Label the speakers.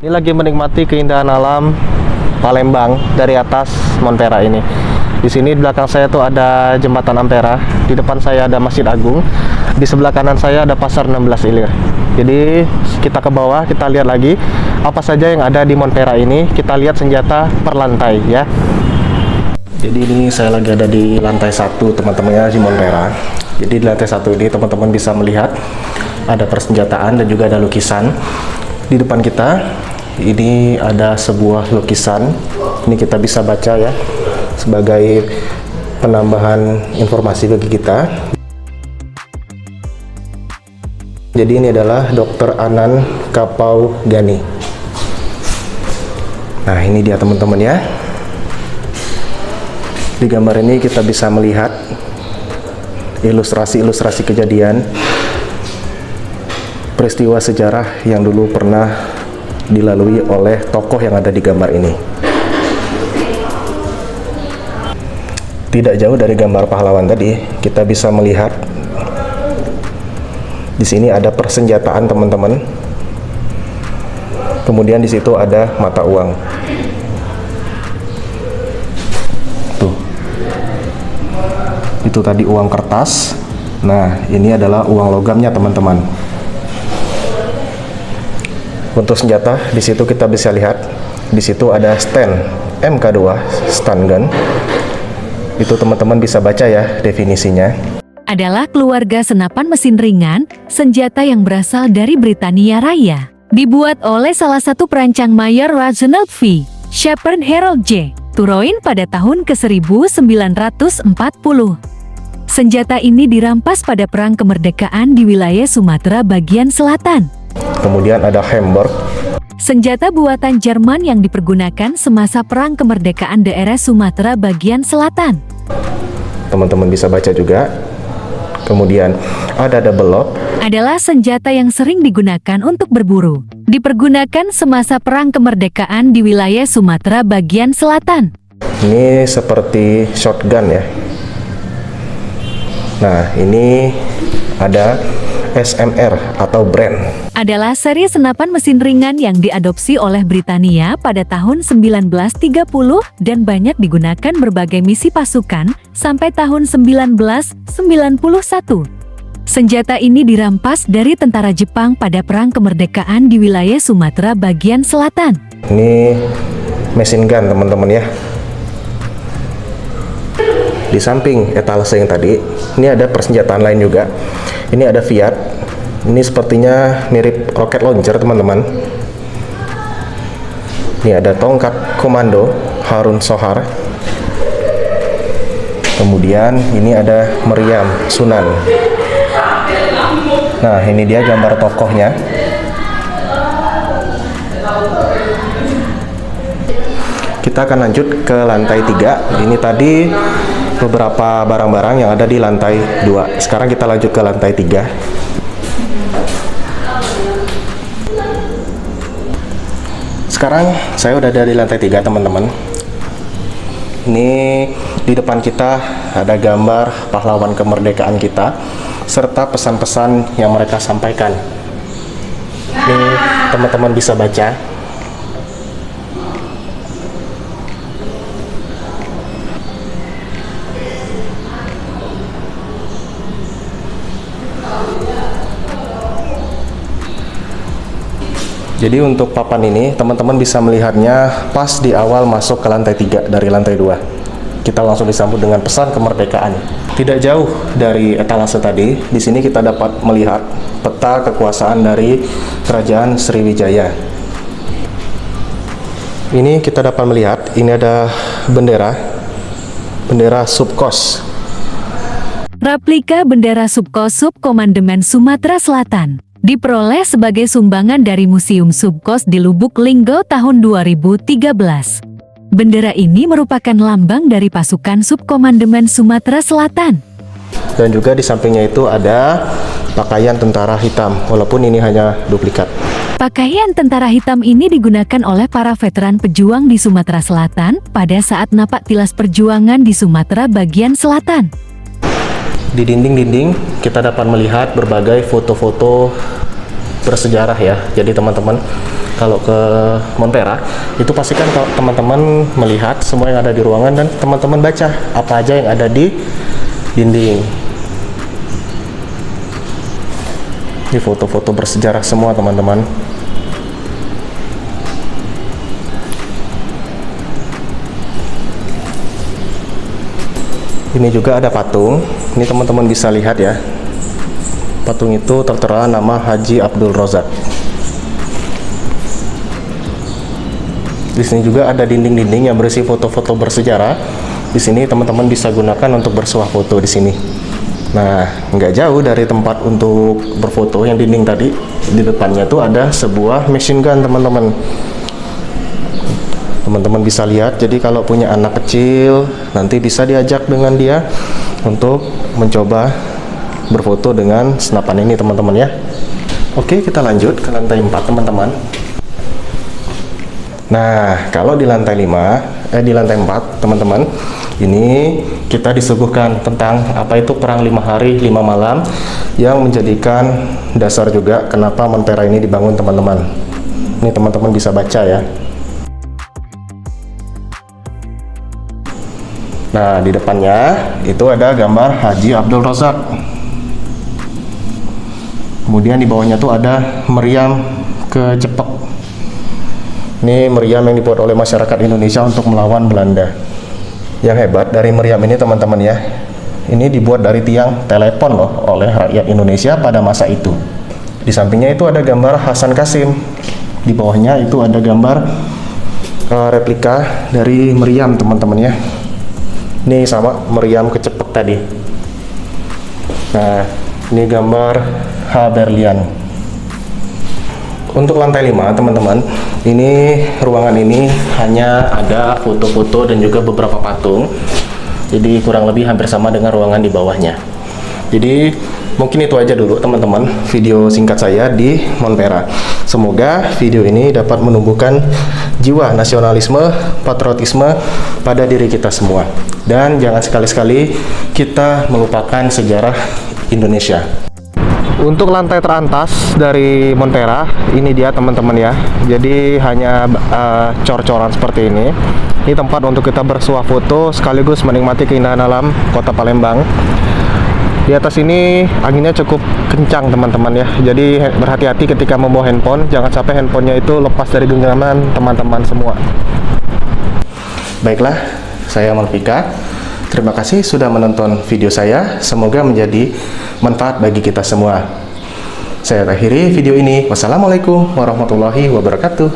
Speaker 1: Ini lagi menikmati keindahan alam Palembang dari atas Montpera ini. Di sini di belakang saya tuh ada jembatan Ampera, di depan saya ada Masjid Agung, di sebelah kanan saya ada Pasar 16 Ilir. Jadi kita ke bawah, kita lihat lagi apa saja yang ada di Montpera ini. Kita lihat senjata per lantai ya. Jadi ini saya lagi ada di lantai 1 teman-teman ya, di Montpera. Jadi di lantai 1 ini teman-teman bisa melihat ada persenjataan dan juga ada lukisan. Di depan kita ini ada sebuah lukisan. Ini kita bisa baca ya, sebagai penambahan informasi bagi kita. Jadi ini adalah Dr. Anan Kapau Gani. Nah ini dia teman-teman ya. Di gambar ini kita bisa melihat ilustrasi-ilustrasi kejadian peristiwa sejarah yang dulu pernah dilalui oleh tokoh yang ada di gambar ini. Tidak jauh dari gambar pahlawan tadi, kita bisa melihat di sini ada persenjataan teman-teman. Kemudian di situ ada mata uang. Tuh. Itu tadi uang kertas. Nah, ini adalah uang logamnya teman-teman. Untuk senjata di situ kita bisa lihat di situ ada stand MK2 stun gun. Itu teman-teman bisa baca ya definisinya.
Speaker 2: Adalah keluarga senapan mesin ringan, senjata yang berasal dari Britania Raya. Dibuat oleh salah satu perancang Mayor Reginald V. Shepard Harold J. Turoin pada tahun ke-1940. Senjata ini dirampas pada Perang Kemerdekaan di wilayah Sumatera bagian selatan.
Speaker 1: Kemudian ada Hamburg.
Speaker 2: Senjata buatan Jerman yang dipergunakan semasa Perang Kemerdekaan daerah Sumatera bagian selatan.
Speaker 1: Teman-teman bisa baca juga. Kemudian ada double lock.
Speaker 2: Adalah senjata yang sering digunakan untuk berburu. Dipergunakan semasa Perang Kemerdekaan di wilayah Sumatera bagian selatan.
Speaker 1: Ini seperti shotgun ya. Nah, ini ada SMR atau brand.
Speaker 2: Adalah seri senapan mesin ringan yang diadopsi oleh Britania pada tahun 1930 dan banyak digunakan berbagai misi pasukan sampai tahun 1991. Senjata ini dirampas dari tentara Jepang pada Perang Kemerdekaan di wilayah Sumatera bagian selatan.
Speaker 1: Ini machine gun teman-teman ya. Di samping etalase yang tadi, ini ada persenjataan lain juga. Ini ada Fiat. Ini sepertinya mirip rocket launcher teman-teman. Ini ada tongkat komando Harun Sohar. Kemudian ini ada meriam Sunan. Nah ini dia gambar tokohnya. Kita akan lanjut ke lantai 3. Ini tadi beberapa barang-barang yang ada di lantai 2. Sekarang kita lanjut ke lantai 3. Sekarang saya udah ada di lantai 3 teman-teman. Ini di depan kita ada gambar pahlawan kemerdekaan kita serta pesan-pesan yang mereka sampaikan. Ini teman-teman bisa baca. Jadi untuk papan ini teman-teman bisa melihatnya pas di awal masuk ke lantai 3 dari lantai 2. Kita langsung disambut dengan pesan kemerdekaan. Tidak jauh dari etalase tadi, di sini kita dapat melihat peta kekuasaan dari Kerajaan Sriwijaya. Ini kita dapat melihat, ini ada bendera Subkos.
Speaker 2: Replika bendera Subkos Subkomandemen Sumatera Selatan. Diperoleh sebagai sumbangan dari Museum Subkos di Lubuk Linggau tahun 2013. Bendera ini merupakan lambang dari pasukan Subkomandemen Sumatera Selatan.
Speaker 1: Dan juga di sampingnya itu ada pakaian tentara hitam, walaupun ini hanya duplikat.
Speaker 2: Pakaian tentara hitam ini digunakan oleh para veteran pejuang di Sumatera Selatan pada saat napak tilas perjuangan di Sumatera bagian selatan.
Speaker 1: Di dinding-dinding kita dapat melihat berbagai foto-foto bersejarah ya. Jadi teman-teman, kalau ke Montpera itu pastikan kalau teman-teman melihat semua yang ada di ruangan dan teman-teman baca apa aja yang ada di dinding. Ini foto-foto bersejarah semua teman-teman. Ini juga ada patung. Ini teman-teman bisa lihat ya. Patung itu tertera nama Haji Abdul Razak. Di sini juga ada dinding-dinding yang berisi foto-foto bersejarah. Di sini teman-teman bisa gunakan untuk bersuah foto di sini. Nah, nggak jauh dari tempat untuk berfoto yang dinding tadi. Di depannya tuh ada sebuah machine gun teman-teman. Teman-teman bisa lihat, jadi kalau punya anak kecil nanti bisa diajak dengan dia untuk mencoba berfoto dengan senapan ini teman-teman ya. Oke, kita lanjut ke lantai 4 teman-teman. Nah, kalau di lantai 4 teman-teman, ini kita disuguhkan tentang apa itu perang 5 hari 5 malam yang menjadikan dasar juga kenapa Montpera ini dibangun teman-teman. Ini teman-teman bisa baca ya. Nah, di depannya itu ada gambar Haji Abdul Razak. Kemudian di bawahnya tuh ada meriam kecepek. Ini meriam yang dibuat oleh masyarakat Indonesia untuk melawan Belanda. Yang hebat dari meriam ini teman-teman ya, ini dibuat dari tiang telepon loh oleh rakyat Indonesia pada masa itu. Di sampingnya itu ada gambar Hasan Qasim. Di bawahnya itu ada gambar replika dari meriam teman-teman ya. Ini sama meriam kecepek tadi. Nah, ini gambar H. Berlian. Untuk lantai 5 teman-teman, ini ruangan ini hanya ada foto-foto dan juga beberapa patung. Jadi kurang lebih hampir sama dengan ruangan di bawahnya. Jadi mungkin itu aja dulu teman-teman video singkat saya di Montpera. Semoga video ini dapat menumbuhkan jiwa nasionalisme, patriotisme pada diri kita semua. Dan jangan sekali-sekali kita melupakan sejarah Indonesia. Untuk lantai teratas dari Montpera, ini dia teman-teman ya. Jadi hanya cor-coran seperti ini. Ini tempat untuk kita bersuah foto sekaligus menikmati keindahan alam Kota Palembang. Di atas ini anginnya cukup kencang teman-teman ya. Jadi berhati-hati ketika membawa handphone, jangan sampai handphonenya itu lepas dari genggaman teman-teman semua. Baiklah, saya Malvika. Terima kasih sudah menonton video saya. Semoga menjadi manfaat bagi kita semua. Saya akhiri video ini. Wassalamualaikum warahmatullahi wabarakatuh.